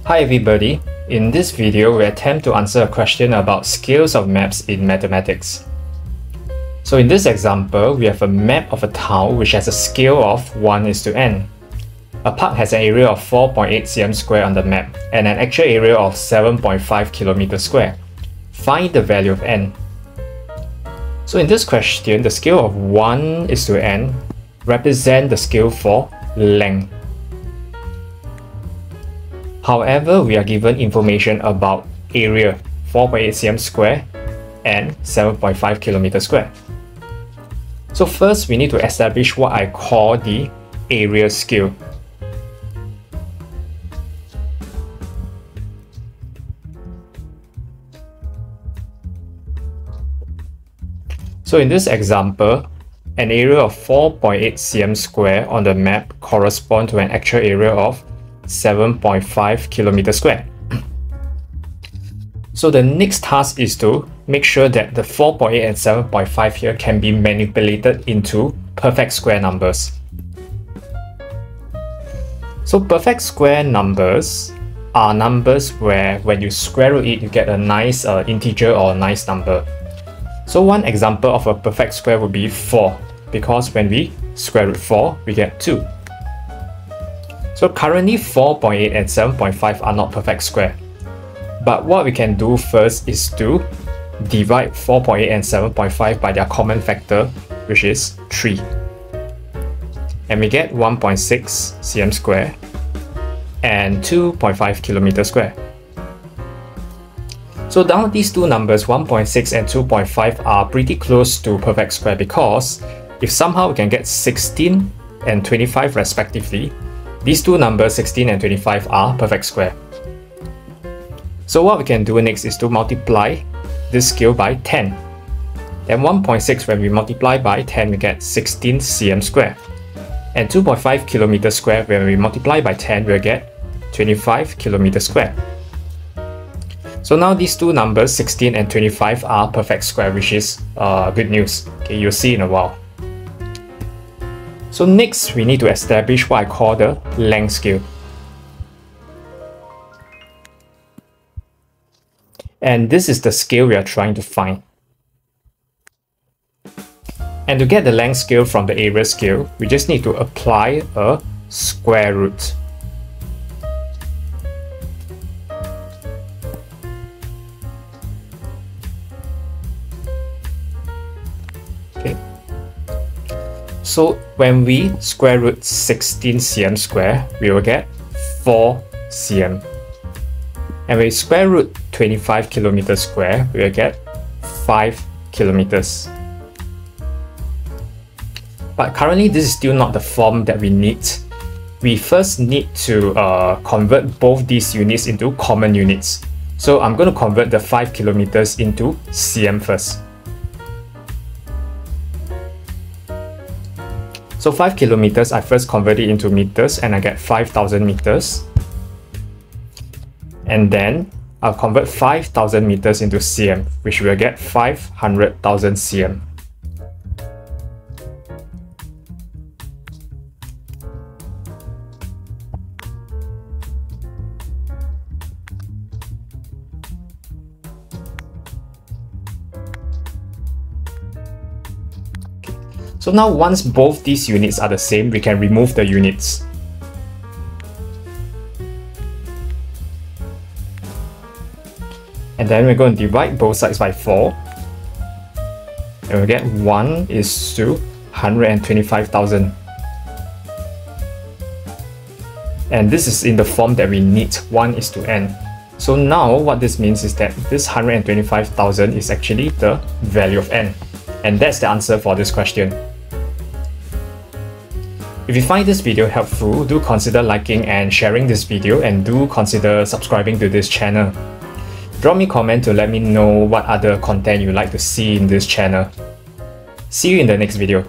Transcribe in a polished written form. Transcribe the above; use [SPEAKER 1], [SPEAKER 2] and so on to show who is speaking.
[SPEAKER 1] Hi everybody, in this video we attempt to answer a question about scales of maps in mathematics. So in this example, we have a map of a town which has a scale of 1:n. A park has an area of 4.8 cm square on the map and an actual area of 7.5 km square. Find the value of n. So in this question, the scale of 1:n represents the scale for length. However, we are given information about area 4.8 cm square and 7.5 km square. So first we need to establish what I call the area scale. So in this example, an area of 4.8 cm square on the map corresponds to an actual area of 7.5 km square. So the next task is to make sure that the 4.8 and 7.5 here can be manipulated into perfect square numbers. So perfect square numbers are numbers where when you square root it, you get a nice integer or a nice number. So one example of a perfect square would be 4, because when we square root 4, we get 2. So currently 4.8 and 7.5 are not perfect square. But what we can do first is to divide 4.8 and 7.5 by their common factor, which is 3. And we get 1.6 cm square and 2.5 km square. So now these two numbers, 1.6 and 2.5, are pretty close to perfect square, because if somehow we can get 16 and 25 respectively, these two numbers, 16 and 25, are perfect square. So what we can do next is to multiply this scale by 10. And 1.6, when we multiply by 10, we get 16 cm square. And 2.5 km square, when we multiply by 10, we'll get 25 km square. So now these two numbers, 16 and 25, are perfect square, which is good news. Okay, you'll see in a while. So next, we need to establish what I call the length scale. And this is the scale we are trying to find. And to get the length scale from the area scale, we just need to apply a square root. Okay. So when we square root 16 cm square, we will get 4 cm. And when we square root 25 km square, we will get 5 kilometers. But currently this is still not the form that we need. We first need to convert both these units into common units. So I'm going to convert the 5 kilometers into cm first. So 5 kilometers, I first convert it into meters and I get 5,000 meters. And then I'll convert 5,000 meters into cm, which will get 500,000 cm. So now once both these units are the same, we can remove the units. And then we're going to divide both sides by 4. And we'll get 1 is to 125,000. And this is in the form that we need, 1 is to n. So now what this means is that this 125,000 is actually the value of n. And that's the answer for this question. If you find this video helpful, do consider liking and sharing this video, and do consider subscribing to this channel. Drop me a comment to let me know what other content you'd like to see in this channel. See you in the next video.